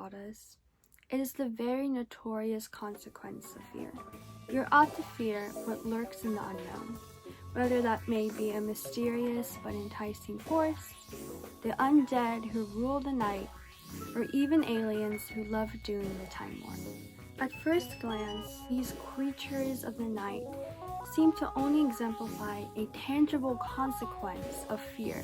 taught us, it is the very notorious consequence of fear. You're ought to fear what lurks in the unknown, whether that may be a mysterious but enticing force, the undead who rule the night, or even aliens who love doing the time warp. At first glance, these creatures of the night seem to only exemplify a tangible consequence of fear,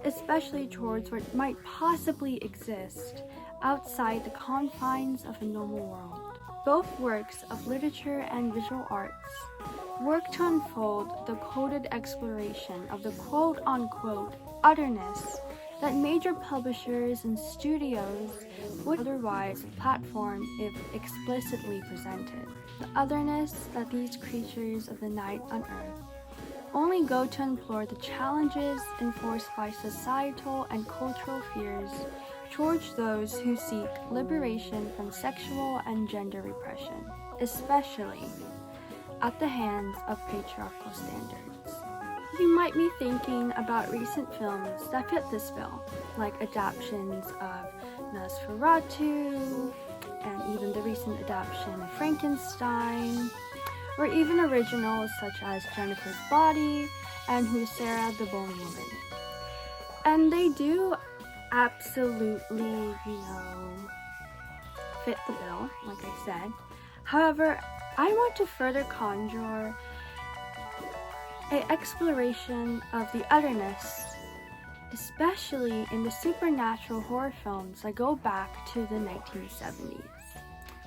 especially towards what might possibly exist outside the confines of a normal world. Both works of literature and visual arts work to unfold the coded exploration of the quote-unquote otherness that major publishers and studios would otherwise platform if explicitly presented. The otherness that these creatures of the night unearth only go to implore the challenges enforced by societal and cultural fears towards those who seek liberation from sexual and gender repression, especially at the hands of patriarchal standards. You might be thinking about recent films that fit this bill, like adaptations of Nosferatu, and even the recent adaptation of Frankenstein, or even originals such as Jennifer's Body and Sarah the Bone Woman. And they do absolutely, fit the bill, like I said. However, I want to further conjure an exploration of the otherness, especially in the supernatural horror films that go back to the 1970s.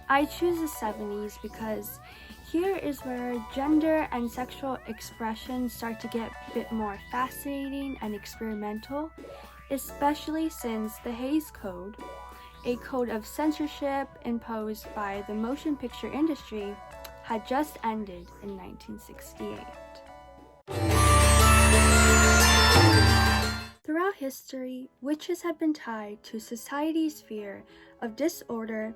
I choose the 70s because here is where gender and sexual expression start to get a bit more fascinating and experimental, especially since the Hays Code, a code of censorship imposed by the motion picture industry, had just ended in 1968. Throughout history, witches have been tied to society's fear of disorder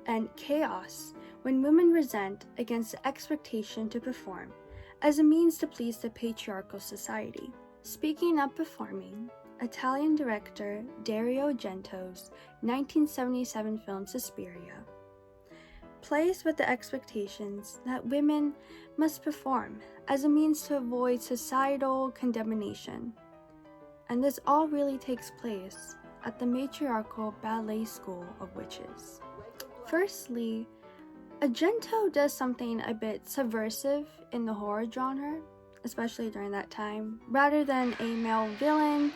and chaos when women resent against the expectation to perform as a means to please the patriarchal society. Speaking of performing, Italian director Dario Argento's 1977 film Suspiria plays with the expectations that women must perform as a means to avoid societal condemnation. And this all really takes place at the matriarchal ballet school of witches. Firstly, Argento does something a bit subversive in the horror genre, especially during that time. Rather than a male villain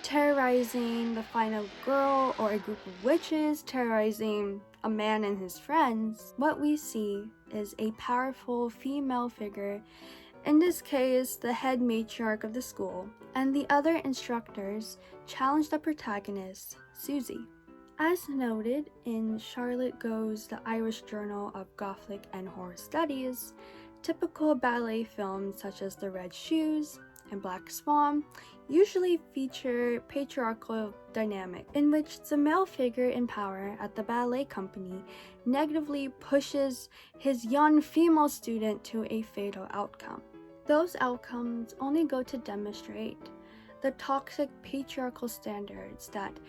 terrorizing the final girl or a group of witches terrorizing a man and his friends, what we see is a powerful female figure, in this case the head matriarch of the school, and the other instructors challenge the protagonist, Susie. As noted in Charlotte Go's The Irish Journal of Gothic and Horror Studies, typical ballet films such as The Red Shoes and Black Swan usually feature patriarchal dynamic in which the male figure in power at the ballet company negatively pushes his young female student to a fatal outcome. Those outcomes only go to demonstrate the toxic patriarchal standards that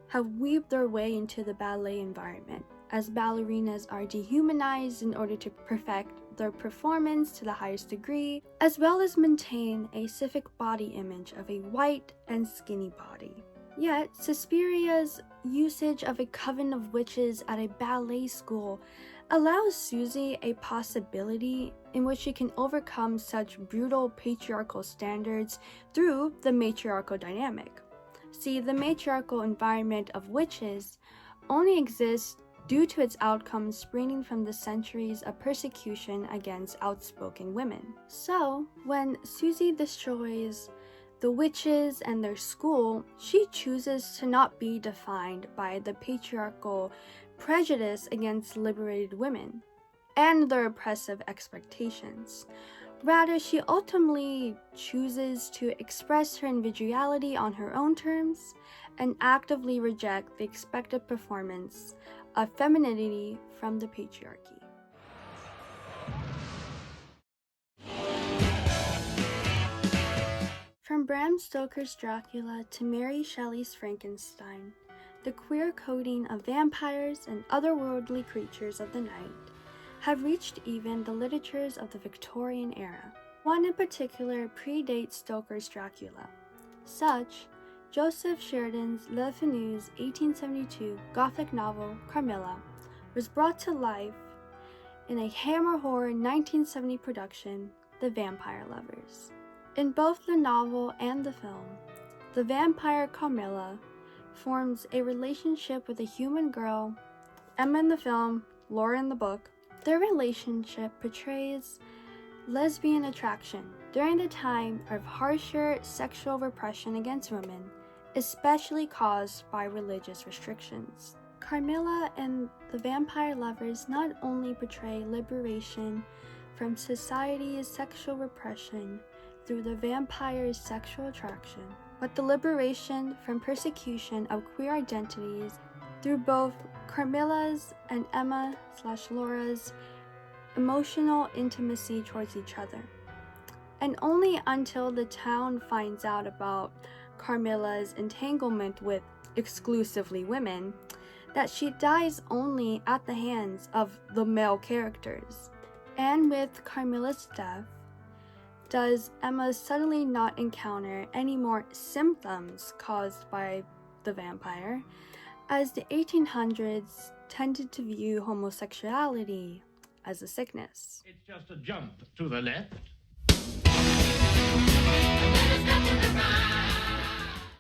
have weaved their way into the ballet environment, as ballerinas are dehumanized in order to perfect their performance to the highest degree, as well as maintain a civic body image of a white and skinny body. Yet, Suspiria's usage of a coven of witches at a ballet school allows Susie a possibility in which she can overcome such brutal patriarchal standards through the matriarchal dynamic. See, the matriarchal environment of witches only exists due to its outcomes springing from the centuries of persecution against outspoken women. So, when Susie destroys the witches and their school, she chooses to not be defined by the patriarchal prejudice against liberated women and their oppressive expectations. Rather, she ultimately chooses to express her individuality on her own terms and actively reject the expected performance of femininity from the patriarchy. From Bram Stoker's Dracula to Mary Shelley's Frankenstein, the queer coding of vampires and otherworldly creatures of the night have reached even the literatures of the Victorian era. One in particular predates Stoker's Dracula. Such, Joseph Sheridan's Le Fanu's 1872 Gothic novel Carmilla was brought to life in a Hammer Horror 1970 production, The Vampire Lovers. In both the novel and the film, the vampire Carmilla forms a relationship with a human girl, Emma in the film, Laura in the book. Their relationship portrays lesbian attraction during the time of harsher sexual repression against women, especially caused by religious restrictions. Carmilla and the Vampire Lovers not only portray liberation from society's sexual repression through the vampire's sexual attraction, but the liberation from persecution of queer identities through both Carmilla's and Emma/Laura's emotional intimacy towards each other. And only until the town finds out about Carmilla's entanglement with exclusively women that she dies only at the hands of the male characters. And with Carmilla's death, does Emma suddenly not encounter any more symptoms caused by the vampire, as the 1800s tended to view homosexuality as a sickness. It's just a jump to the left.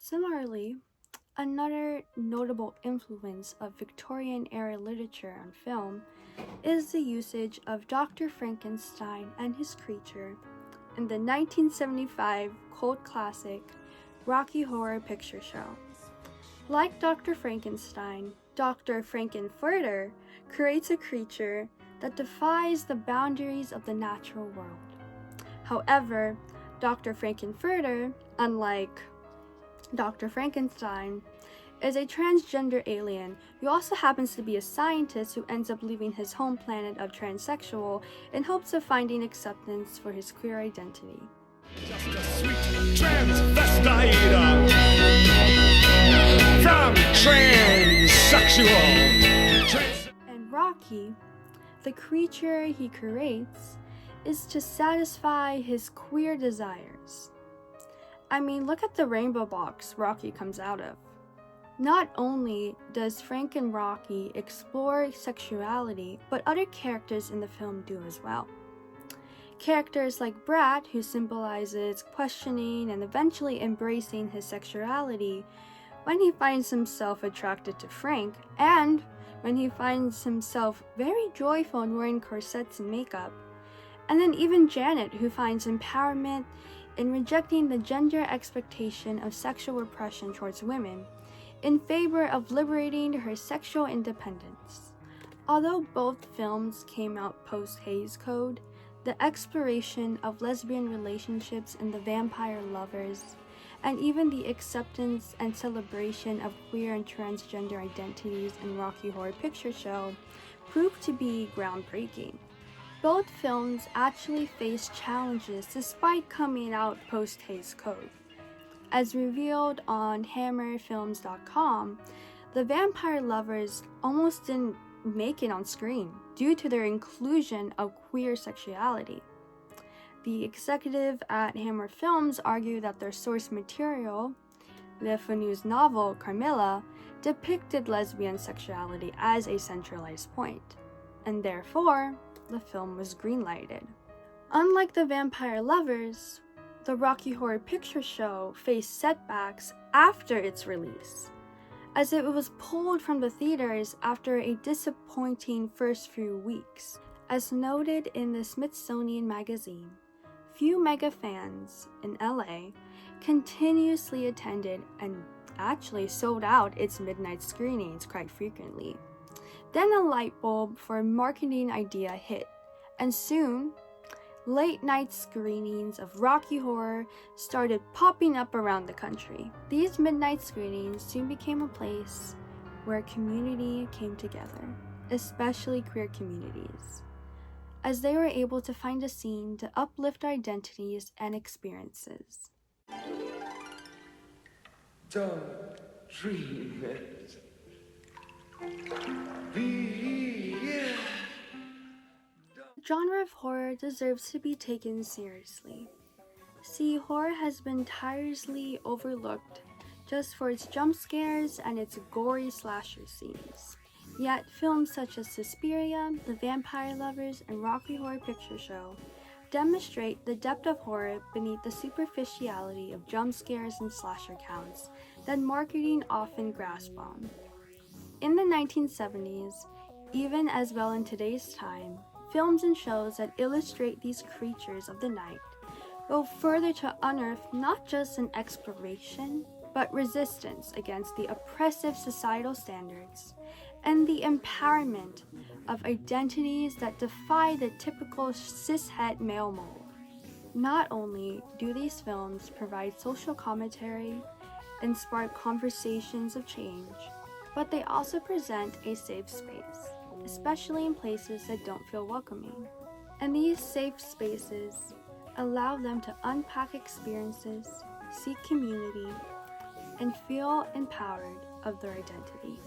Similarly, another notable influence of Victorian-era literature on film is the usage of Dr. Frankenstein and his creature in the 1975 cult classic Rocky Horror Picture Show. Like Dr. Frankenstein, Dr. Frankenfurter creates a creature that defies the boundaries of the natural world. However, Dr. Frankenfurter, unlike Dr. Frankenstein, is a transgender alien who also happens to be a scientist who ends up leaving his home planet of transsexual in hopes of finding acceptance for his queer identity. Just a sweet transvestite from transsexual. And Rocky, the creature he creates, is to satisfy his queer desires. I mean, look at the rainbow box Rocky comes out of. Not only does Frank and Rocky explore sexuality, but other characters in the film do as well. Characters like Brat, who symbolizes questioning and eventually embracing his sexuality when he finds himself attracted to Frank, and when he finds himself very joyful in wearing corsets and makeup. And then even Janet, who finds empowerment in rejecting the gender expectation of sexual repression towards women, in favor of liberating her sexual independence. Although both films came out post-Hays Code, the exploration of lesbian relationships in The Vampire Lovers, and even the acceptance and celebration of queer and transgender identities in Rocky Horror Picture Show proved to be groundbreaking. Both films actually faced challenges despite coming out post-Hays Code. As revealed on HammerFilms.com, The Vampire Lovers almost didn't make it on screen due to their inclusion of queer sexuality. The executive at Hammer Films argued that their source material, Le Fanu's novel Carmilla, depicted lesbian sexuality as a centralized point, and therefore, the film was greenlighted. Unlike The Vampire Lovers, the Rocky Horror Picture Show faced setbacks after its release, as it was pulled from the theaters after a disappointing first few weeks. As noted in the Smithsonian Magazine, few mega fans in LA continuously attended and actually sold out its midnight screenings quite frequently. Then a light bulb for a marketing idea hit, and soon, late-night screenings of Rocky Horror started popping up around the country. These midnight screenings soon became a place where community came together, especially queer communities, as they were able to find a scene to uplift our identities and experiences. Don't dream it. The genre of horror deserves to be taken seriously. See, horror has been tirelessly overlooked just for its jump scares and its gory slasher scenes. Yet, films such as Suspiria, The Vampire Lovers, and Rocky Horror Picture Show demonstrate the depth of horror beneath the superficiality of jump scares and slasher counts that marketing often grasps on. In the 1970s, even as well in today's time, films and shows that illustrate these creatures of the night go further to unearth not just an exploration, but resistance against the oppressive societal standards and the empowerment of identities that defy the typical cishet male mold. Not only do these films provide social commentary and spark conversations of change, but they also present a safe space, especially in places that don't feel welcoming. And these safe spaces allow them to unpack experiences, seek community, and feel empowered of their identity.